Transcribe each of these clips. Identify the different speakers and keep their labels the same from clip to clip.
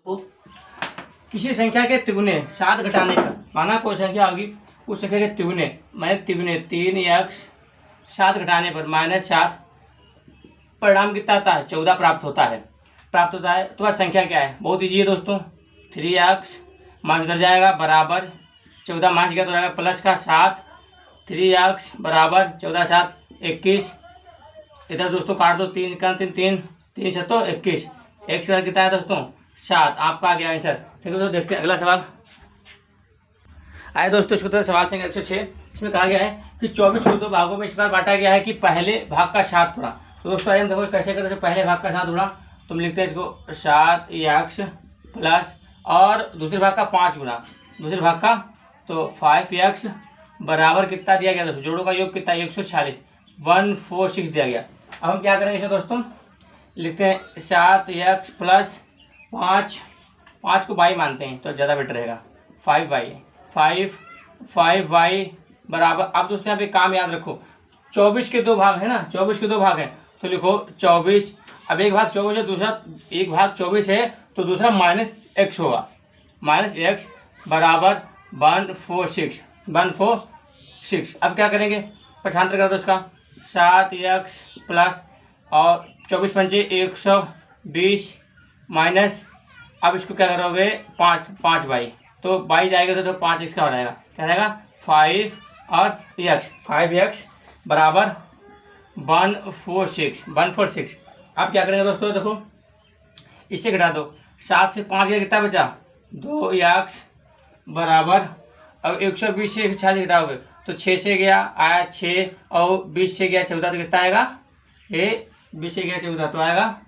Speaker 1: किसी संख्या के तिगुने 7 घटाने पर, माना कोई संख्या होगी उस संख्या के तिगुने, मैंने तिगुने 3x 7 घटाने पर -7, परिणाम कितना आता है 14 प्राप्त होता है। तो वह संख्या क्या है, बहुत ईजी है दोस्तों। 3x मान इधर जाएगा बराबर 14 मान गया तो रहेगा प्लस का 7, 3x बराबर 14 7 21, इधर दोस्तों काट दो 3 का 3 3 3 7 21, x का कितना है दोस्तों 7, आपका आ गया आंसर। ठीक है दोस्तों, देखते हैं अगला सवाल। आए दोस्तों इसको सवाल संख्या 106। इसमें कहा गया है कि 24 को 2 भागों में इस प्रकार बांटा गया है कि पहले भाग का 7 गुणा। तो दोस्तों आइए हम देखो कैसे करते हैं। पहले भाग का 7 गुणा तुम लिखते हैं इसको 7x प्लस और दूसरे भाग का 5 गुणा दूसरे भाग का, तो 5x बराबर कितना दिया गया दोस्तों, जोड़ों का योग कितना 146 146 दिया गया। अब हम क्या करेंगे इसमें दोस्तों, लिखते हैं 7x प्लस 5 को y मानते हैं तो ज़्यादा बेटर रहेगा, 5y बराबर। अब दोस्तों यहाँ पे काम याद रखो, 24 के 2 भाग है ना, 24 के 2 भाग हैं तो लिखो 24। अब एक भाग 24 है, दूसरा एक भाग 24 है तो दूसरा -x होगा, -x बराबर 146। अब क्या करेंगे, पक्षांतर कर दो इसका, 7x प्लस और 24 पंचे 120 माइनस, अब इसको क्या करोगे 5y, तो y जाएगा तो 5x का हो जाएगा, क्या रहेगा 5 और x बराबर 146। अब क्या करेंगे दोस्तों, देखो इससे घटा दो, 7 से 5 गया कितना बचा 2x बराबर, अब 120 से 146 घटाओगे तो 6 से गया आया 6 और 20 से गया 14 तो कितना आएगा, ये 20 से गया 14 तो आएगा,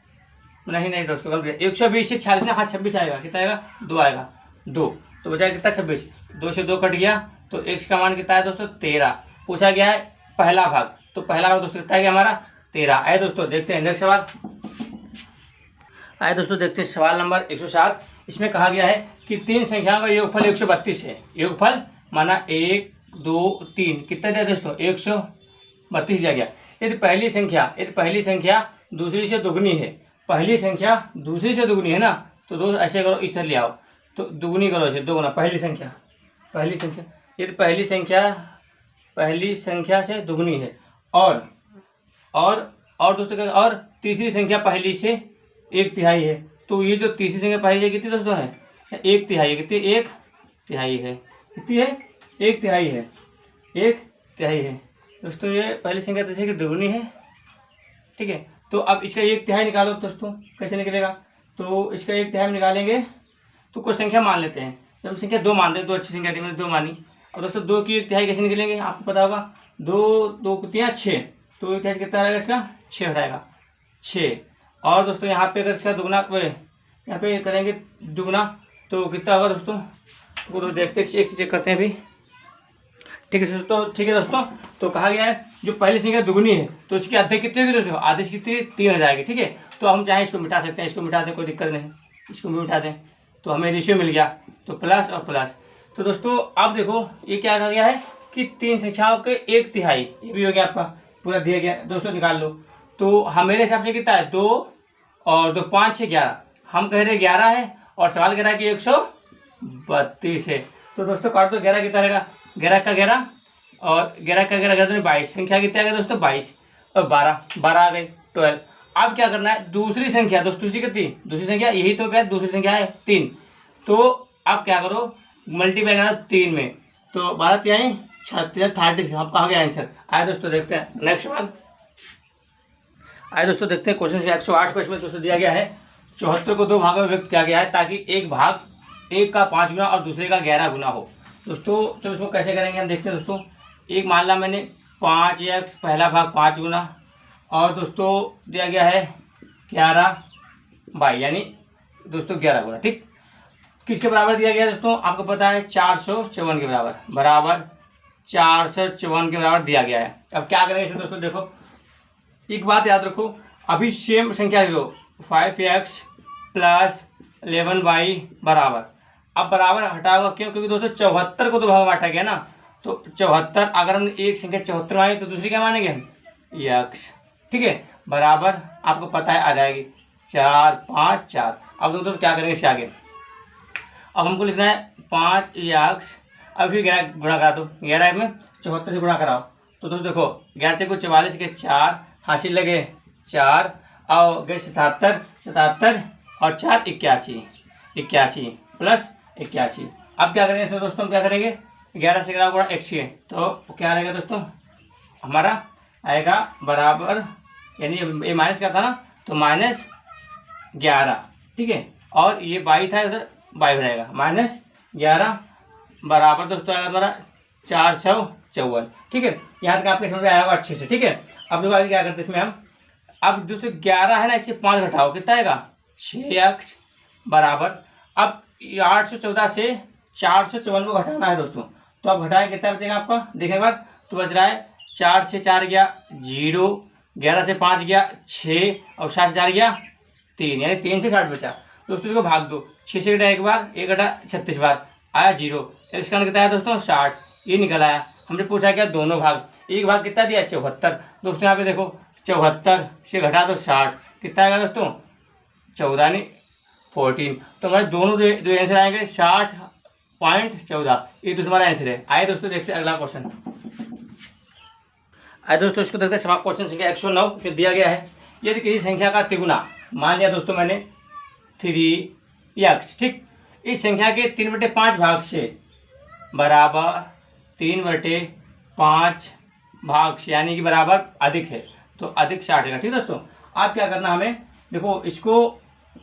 Speaker 1: नहीं दोस्तों गलत गया, 120 से 46 ना, हाँ 26 आएगा, कितना आएगा 2 आएगा, 2 तो बचा कितना 26, 2 से 2 कट गया तो x का मान कितना है दोस्तों 13। पूछा गया है पहला भाग, तो पहला भाग दोस्तों कितना है हमारा 13। आए दोस्तों देखते हैं नेक्स्ट सवाल। आए दोस्तों देखते हैं सवाल नंबर 107। इसमें कहा गया है कि 3 संख्याओं का योगफल 132 है। योगफल माना 1 2 3 कितना दिया दोस्तों 132 दिया गया। यदि पहली संख्या दूसरी से दुगनी है, पहली संख्या दूसरी से दुगनी है ना, तो दोस्त ऐसे करो, इस तरह ले आओ तो दुगनी करो, इसे 2 गुना पहली संख्या यदि पहली संख्या से दुगनी है और दोस्तों क्या, और तीसरी संख्या पहली से 1/3 है, तो ये जो तीसरी संख्या पहली से कितनी दोस्तों है 1/3 कितनी 1/3 है, कितनी है 1/3 है, 1/3 है दोस्तों। ये पहली संख्या दूसरी की दुगनी है, ठीक है। तो अब इसका 1/3 निकालो दोस्तों, कैसे निकलेगा, तो इसका 1/3 निकालेंगे तो कोई संख्या मान लेते हैं, जब हम संख्या 2 मान दें, 2 अच्छी संख्या थी मैंने 2 मानी। और दोस्तों 2 की 1/3 कैसे निकलेंगे आपको पता होगा, 2 कितनी 6, तो 1/3 कितना रहेगा इसका 6 हो जाएगा 6। और दोस्तों यहाँ पे अगर इसका दुगना यहाँ पे करेंगे दुगना तो कितना होगा दोस्तों, वो तो देखते एक से चेक करते हैं अभी, ठीक है दोस्तों। तो कहा गया है जो पहली संख्या दुगनी है तो इसकी आधे कितनी होगी दोस्तों, आधे से कितनी 3 हो जाएगी, ठीक है। तो हम चाहें इसको मिटा सकते हैं, इसको मिटा दें कोई दिक्कत नहीं, इसको भी मिटा दें तो हमें रेशियो मिल गया, तो प्लस और प्लस। तो दोस्तों अब देखो ये क्या कहा गया है कि 3 संख्याओं के 1/3, ये भी हो गया आपका पूरा दिया गया दोस्तों, निकाल लो। तो मेरे हिसाब से कितना है 2 और 2 5 6 11, हम कह रहे 11 है और सवाल कह रहा है कि 132 है। तो दोस्तों काट दो, 11 कितना रहेगा 11 का 11 और 11 का 11 तो 22, संख्या कितना आ गया दोस्तों 22 और 12 आ गई 12। अब क्या करना है, दूसरी संख्या दोस्तों दूसरी संख्या यही तो क्या दूसरी संख्या है 3, तो अब क्या करो मल्टीप्लाई करना 3 में, तो 12 3 36 आपका आ गया आंसर। आए दोस्तों देखते हैं नेक्स्ट सवाल। आए दोस्तों देखते हैं क्वेश्चन 108 को। इसमें दोस्तों दिया गया है 74 को 2 भागों में व्यक्त किया गया है ताकि एक भाग 1 का 5 गुना और दूसरे का 11 गुना हो। दोस्तों चलो इसको कैसे करेंगे हम देखते हैं दोस्तों। एक मान ला मैंने 5x पहला भाग 5 गुना और दोस्तों दिया गया है 11y यानी दोस्तों 11 गुना, ठीक। किसके बराबर दिया गया है दोस्तों, आपको पता है 454 के बराबर 454 के बराबर दिया गया है। अब क्या करेंगे इसमें दोस्तों, देखो एक बात याद रखो, अभी सेम संख्या लो 5x प्लस 11y बराबर, अब बराबर हटाओगे क्यों, क्योंकि दोस्तों 74 को 2 भाग में बांटा गया ना, तो 74 अगर हमने एक संख्या 74 मानी तो दूसरी क्या मानेंगे हम x, ठीक है, बराबर आपको पता है आ जाएगी 4 5 4। अब दोस्तों क्या करेंगे इससे आगे, अब हमको लिखना है 5 x, अब फिर 11 गुणा करा दो, 11 में 74 से गुणा कराओ। तो दोस्तों देखो 11 से 44 के 4 हासिल लगे 4 और गए 77 और 4 81 प्लस 81। अब क्या करेंगे इसमें दोस्तों, हम क्या करेंगे 11 से 11 गुणा x है, तो क्या रहेगा दोस्तों हमारा आएगा बराबर, यानी ये माइनस का था ना तो -11, ठीक है, और ये बाई था इधर बाई रहेगा -11 बराबर दोस्तों आएगा हमारा 454, ठीक है। यहाँ तक आपके समझ में आया होगा अच्छे से, ठीक है। अब देखो आगे क्या करते हैं इसमें हम, अब दोस्तों 11 है ना, इससे 5 घटाओ कितना आएगा 6x बराबर, अब 814 से 454 को घटाना है दोस्तों, तो अब घटाएं कितना बचेगा आपका देखने के बाद, तो बच रहा है 4 से 4 गया 0, 11 से 5 गया 6 और 7 से 4 गया 3, यानी 3 से 60 बचा। दोस्तों इसको भाग दो, 6 से घटा एक बार, 1 घटा 36 बार आया 0, x का कितना है दोस्तों 60, ये निकल आया। हमने पूछा क्या दोनों भाग, एक भाग कितना दिया 74। दोस्तों यहाँ पे देखो 74 से घटा दो 60, कितना आएगा दोस्तों 14 नहीं 14, तो हमारे दोनों जो आंसर आएंगे 60.14, ये तो हमारा आंसर है। आइए दोस्तों देखते हैं अगला क्वेश्चन। आइए दोस्तों इसको देखते हैं, सवाल क्वेश्चन संख्या 109 फिर दिया गया है, यदि किसी संख्या का तिगुना, मान लिया दोस्तों मैंने 3x, ठीक, इस संख्या के 3/5 भाग से बराबर 3/5 भाग से यानी कि बराबर अधिक है, तो अधिक 60 है, ठीक दोस्तों। आप क्या करना, हमें देखो इसको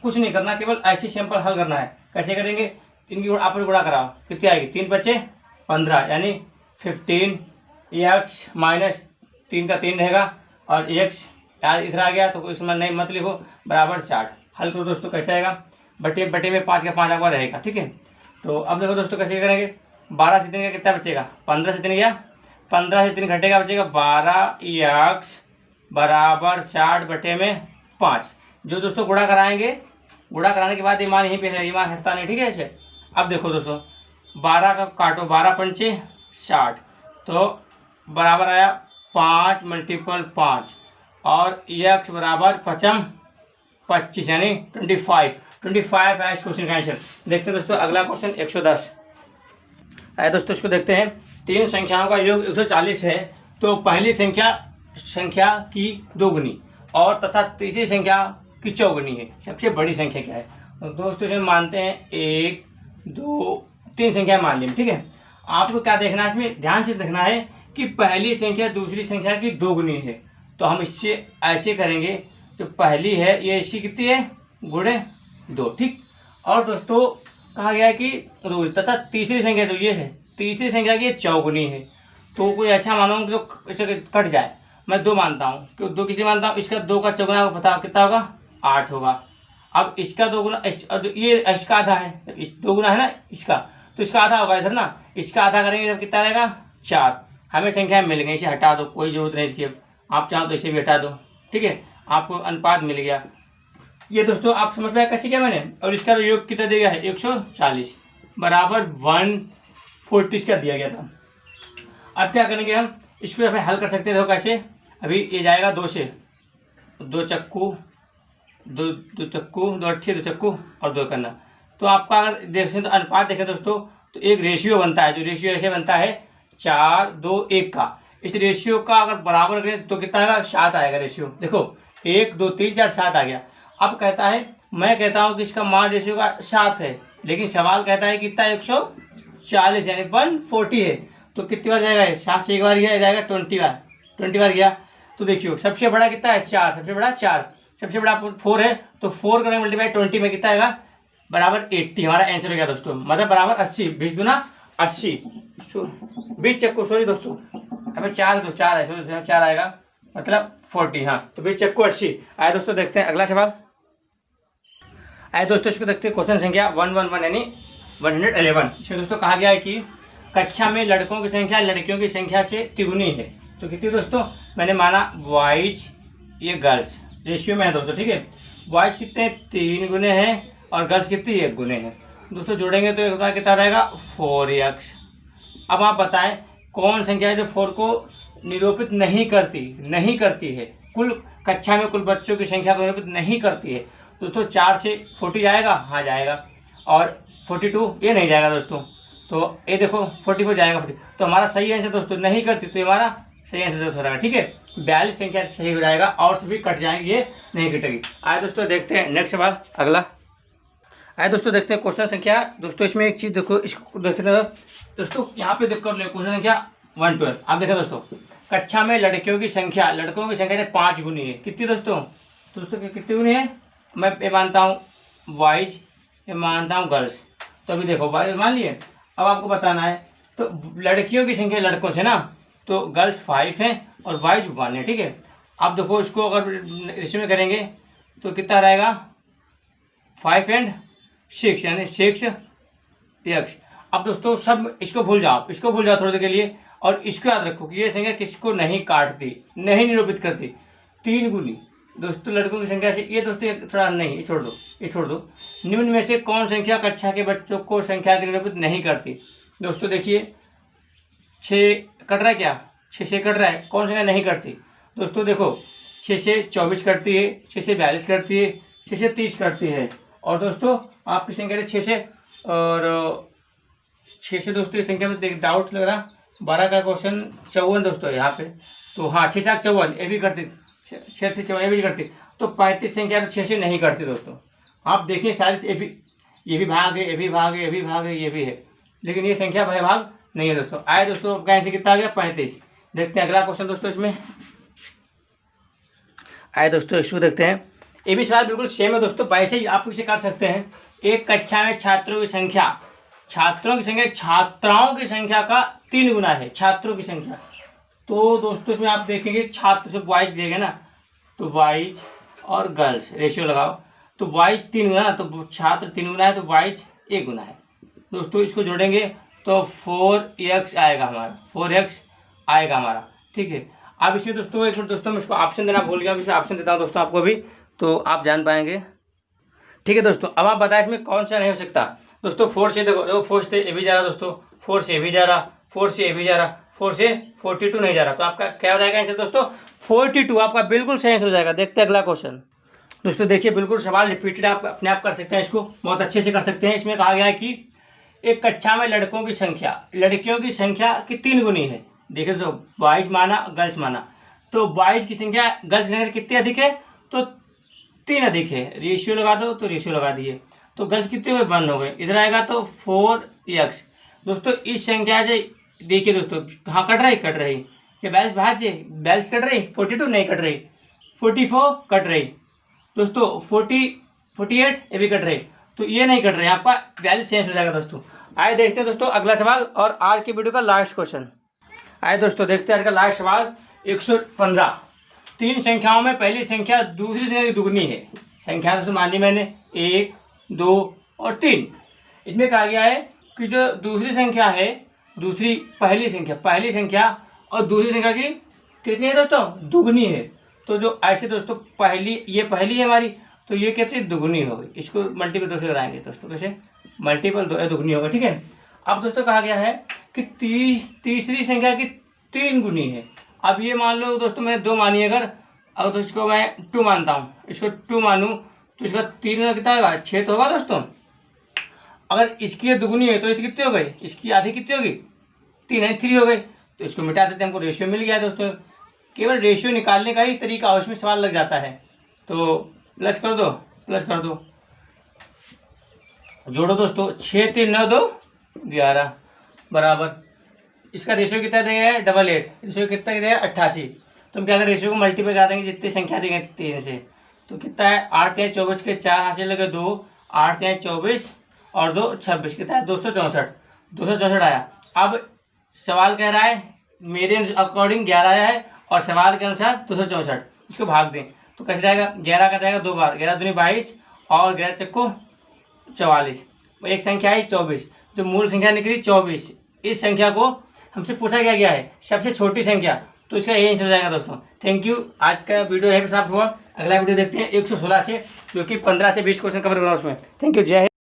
Speaker 1: कुछ नहीं करना, केवल ऐसी सिंपल हल करना है। कैसे करेंगे, इनकी आप गुणा कराओ, कितनी आएगी 3 बचे 15, यानी 15x माइनस 3 का 3 रहेगा और x इधर आ गया तो इसमें नहीं मत लिखो, बराबर 60। हल करो दोस्तों, कैसे आएगा, बटे में 5 का 5 आपका रहेगा, ठीक है। तो अब देखो दोस्तों कैसे करेंगे, 12 से 3 का कितना बचेगा, 15 से 3 गया, 15 से 3 घटेगा बचेगा 12x बराबर 60/5। जो दोस्तों गुणा कराएंगे, गुणा कराने के बाद ये मान यहीं पे है, ये मान हटता नहीं, ठीक है ऐसे। अब देखो दोस्तों 12 का काटो, 12 पंचे 60, तो बराबर आया 5 × 5 और x बराबर 5 25 यानी 25 है इस क्वेश्चन का आंसर। देखते हैं दोस्तों अगला क्वेश्चन 110। आइए दोस्तों इसको देखते हैं, 3 संख्याओं का योग 140 है, तो पहली संख्या की दोगुनी और तथा तीसरी संख्या की चौगुनी है, सबसे बड़ी संख्या क्या है। तो दोस्तों इसमें मानते हैं 1 2 3 संख्या मान लें, ठीक है। आपको क्या देखना है, इसमें ध्यान से देखना है कि पहली संख्या दूसरी संख्या की दोगुनी है, तो हम इससे ऐसे करेंगे, तो पहली है ये इसकी कितनी है गुणे 2, ठीक। और दोस्तों कहा गया है कि तथा तीसरी संख्या जो ये है, तीसरी संख्या की चौगुनी है, तो कोई ऐसा मानो जो इसे कट जाए। मैं 2 मानता हूँ, क्यों 2 किसलिए मानता हूँ, इसका 2 का चौगुना आपको पता कितना होगा 8 होगा। अब इसका 2 गुना ये इसका आधा है, इस 2 गुना है ना इसका, तो इसका आधा होगा इधर ना, इसका आधा करेंगे जब कितना रहेगा 4। हमें संख्या मिल गई, इसे हटा दो, कोई ज़रूरत नहीं इसकी, आप चाहो तो इसे भी हटा दो, ठीक है, आपको अनुपात मिल गया। ये दोस्तों आप समझ पाए कैसे क्या मैंने, और इसका योग कितना दिया गया है 140 बराबर 140 का दिया गया था। अब क्या करेंगे हम इसको हल कर सकते हो कैसे, अभी ये जाएगा 2 से, 2 चक्कू 2 चक्कू 2 अट्ठी 2 चक्कू और 2 करना। तो आपका अगर देखें तो अनुपात देखें दोस्तों, तो एक रेशियो बनता है, जो रेशियो ऐसे बनता है 4 2 1 का। इस रेशियो का अगर बराबर करें तो कितना आएगा 7 आएगा रेशियो। देखो 1 2 3 4 7 आ गया। अब कहता है, मैं कहता हूँ कि इसका मान रेशियो का 7 है, लेकिन सवाल कहता है कितना 140 यानी 140 है, तो कितनी बार जाएगा 7 से 1 बार गया, जाएगा 20 बार गया। तो देखियो सबसे बड़ा कितना है 4, सबसे बड़ा 4, सबसे बड़ा 4 है, तो 4 करेंगे मल्टीप्लाई 20 में कितना आएगा बराबर 80। हमारा आंसर हो गया दोस्तों, मतलब बराबर 80, 20 दूना 80, 20 चक्कू सॉरी दोस्तों, अभी 4 तो 4 है, 4 आएगा मतलब 40, हाँ, तो 20 चक्कू 80। आए दोस्तों देखते हैं अगला सवाल। आए दोस्तों इसको देखते हैं क्वेश्चन संख्या 111 यानी 111। इसमें दोस्तों कहा गया है कि कक्षा में लड़कों की संख्या लड़कियों की संख्या से तिगुनी है, तो कितनी दोस्तों, मैंने माना बॉयज ये गर्ल्स रेशियो में है दोस्तों, ठीक है। बॉयज कितने 3 गुने हैं और गर्ल्स कितनी 1 गुने हैं। दोस्तों जोड़ेंगे तो एक बार कितना रहेगा 4x। अब आप बताएं कौन संख्या है जो 4 को निरूपित नहीं करती है, कुल कक्षा में कुल बच्चों की संख्या को निरूपित नहीं करती है। दोस्तों 4 से 40 जाएगा, हाँ जाएगा। और 42 ये नहीं जाएगा दोस्तों। तो ये देखो 44 जाएगा 40, तो हमारा सही आंसर दोस्तों नहीं करती, तो ये हमारा सही आंसर दोस्तों हो जाएगा। ठीक है, 42 संख्या सही हो जाएगा और सभी कट जाएंगे, ये नहीं कटेगी। आए दोस्तों देखते हैं नेक्स्ट सवाल अगला। आए दोस्तों देखते हैं क्वेश्चन संख्या। दोस्तों इसमें एक चीज़ देखो, इसको देखते हैं दोस्तों, यहाँ पे देख कर ले क्वेश्चन संख्या 112। आप देखें दोस्तों, कक्षा में लड़कियों की संख्या 5 गुनी है। कितनी दोस्तों कितनी गुनी है? मैं ये मानता हूँ बॉयज, ये मानता हूँ गर्ल्स। तो अभी देखो बॉयज मान लिए, अब आपको बताना है तो लड़कियों की संख्या लड़कों से ना, तो गर्ल्स 5 हैं और बॉयज 1 है। ठीक है, अब देखो इसको अगर रेशियो में करेंगे तो कितना रहेगा 5 और 6 यानी 6x। अब दोस्तों सब इसको भूल जाओ थोड़ी देर के लिए, और इसको याद रखो कि ये संख्या किसको नहीं काटती, नहीं निरूपित करती, 3 गुनी दोस्तों लड़कों की संख्या से। ये दोस्तों थोड़ा नहीं, ये छोड़ दो। निम्न में से कौन संख्या कक्षा के बच्चों को संख्या की निरूपित नहीं करती? दोस्तों देखिए 6 कट रहा है, क्या 6 से कट रहा है, कौन संख्या नहीं करती? दोस्तों देखो 6 से 24 करती है, 6 से 42 करती है, 6 से 30 करती है, और दोस्तों आपकी संख्या 6 से, और 6 से दोस्तों ये संख्या में डाउट लग रहा, 12 का क्वेश्चन 54 दोस्तों यहाँ पे, तो हाँ 6 4 54 ये भी करती, 6 से 54 ये भी करती, तो 35 संख्या तो 6 से नहीं करती दोस्तों। आप देखिए सारे ये भी भाग है, ये भी भाग है, ये भी भाग है, ये भी है, लेकिन ये संख्या भाग नहीं है दोस्तों। आए दोस्तों आपका आंसर कितना आ गया 35। देखते हैं अगला क्वेश्चन दोस्तों इसमें। आए दोस्तों इसको देखते हैं, ये भी सवाल बिल्कुल सेम है दोस्तों, वैसे ही आप इसे कर सकते हैं। एक कक्षा में छात्रों की संख्या छात्राओं की संख्या का 3 गुना है, छात्रों की संख्या। तो दोस्तों इसमें आप देखेंगे छात्र से बॉयज देंगे ना, तो बॉयज और गर्ल्स रेशियो लगाओ, तो बॉयज 3 गुना, तो छात्र 3 गुना है, तो बॉयज 1 गुना है दोस्तों। इसको जोड़ेंगे तो 4x आएगा हमारा, 4x आएगा हमारा। ठीक है, अब इसमें दोस्तों एक मिनट दोस्तों, मैं इसको ऑप्शन देना भूल गया, इसमें ऑप्शन देता हूँ दोस्तों आपको भी, तो आप जान पाएंगे। ठीक है दोस्तों, अब आप बताएं इसमें कौन सा नहीं हो सकता। दोस्तों 4 से देखो 4 से ये भी जा रहा दोस्तों, 4 से ये भी जा रहा, 4 से ये भी जा रहा, 4 से 42 नहीं जा रहा, तो आपका क्या हो जाएगा आंसर दोस्तों 42 आपका बिल्कुल सही आंसर हो जाएगा। देखते हैं अगला क्वेश्चन। दोस्तों देखिए बिल्कुल सवाल रिपीटेड आप अपने आप कर सकते हैं, इसको बहुत अच्छे से कर सकते हैं। इसमें कहा गया है कि एक कक्षा में लड़कियों की संख्या की 3 गुनी है। देखिए तो बॉयज माना गर्ल्स माना, तो बॉयज की संख्या गर्ल्स की संख्या कितनी अधिक है? तो 3 अधिक है। रेशियो लगा दो, तो रेशियो लगा दिए, तो गर्ल्स कितने हुए 1 हो गए, इधर आएगा तो 4x। दोस्तों इस संख्या से देखिए दोस्तों कहाँ कट रही कि 42 बाहर से 42 कट रही, 42 नहीं कट रही, 44 कट रही दोस्तों, 48 ये भी कट रही, तो ये नहीं कट रही, आपका 42 चेंज हो जाएगा दोस्तों। आइए देखते हैं दोस्तों अगला सवाल और आज की वीडियो का लास्ट क्वेश्चन। आइए दोस्तों देखते हैं आज का लास्ट सवाल 115। 3 संख्याओं में पहली संख्या दूसरी संख्या की दुगनी है। संख्या दोस्तों मानी मैंने 1, 2 और 3। इसमें कहा गया है कि जो दूसरी संख्या है, पहली संख्या और दूसरी संख्या की कितनी है दोस्तों? दुगनी है। तो जो ऐसे दोस्तों ये पहली है हमारी, तो ये कितनी दुगनी हो गई। इसको मल्टीपल 2 से कराएंगे दोस्तों, कैसे मल्टीपल 2 दुगनी होगा। ठीक है, अब दोस्तों कहा गया है कि तीसरी संख्या की 3 गुनी है। अब ये मान लो दोस्तों मैंने 2 मानी, अगर तो इसको मैं 2 मानता हूँ, इसको 2 मानूँ तो इसका 3 में कितना होगा? 6 तो होगा दोस्तों। अगर इसकी दुगनी है तो इसकी कितनी हो गई? इसकी आधी कितनी होगी? 3 है, 3 हो गई, तो इसको मिटा देते हैं, हमको रेशियो मिल गया दोस्तों। केवल रेशियो निकालने का ही तरीका उसमें सवाल लग जाता है। तो प्लस कर दो, जोड़ो दोस्तों, 6 3 9 2 11 बराबर, इसका रेशियो कितना देगा है? 88। रेशियो कितना देगा? 88। तो हम क्या करें, रेशियो को मल्टीप्लाई कर देंगे जितनी संख्या देंगे 3 से, तो कितना है 8 3 24 के 4 हासिल लगे 2, 8 3 24 और 2 26, कितना है 264 आया। अब सवाल कह रहा है मेरे अकॉर्डिंग 11 आया है और सवाल के अनुसार 264, इसको भाग दें तो कैसे जाएगा? 11 का जाएगा 2 बार, 11 दूनी 22 और 11 चक्को 44, एक संख्या है 24, जो मूल संख्या निकली 24। इस संख्या को हमसे पूछा गया है सबसे छोटी संख्या, तो इसका यही आंसर हो जाएगा दोस्तों। थैंक यू, आज का वीडियो यहीं पर समाप्त हुआ। अगला वीडियो देखते हैं 116 से, जो कि 15 से 20 क्वेश्चन कवर करना उसमें। थैंक यू, जय हिंद।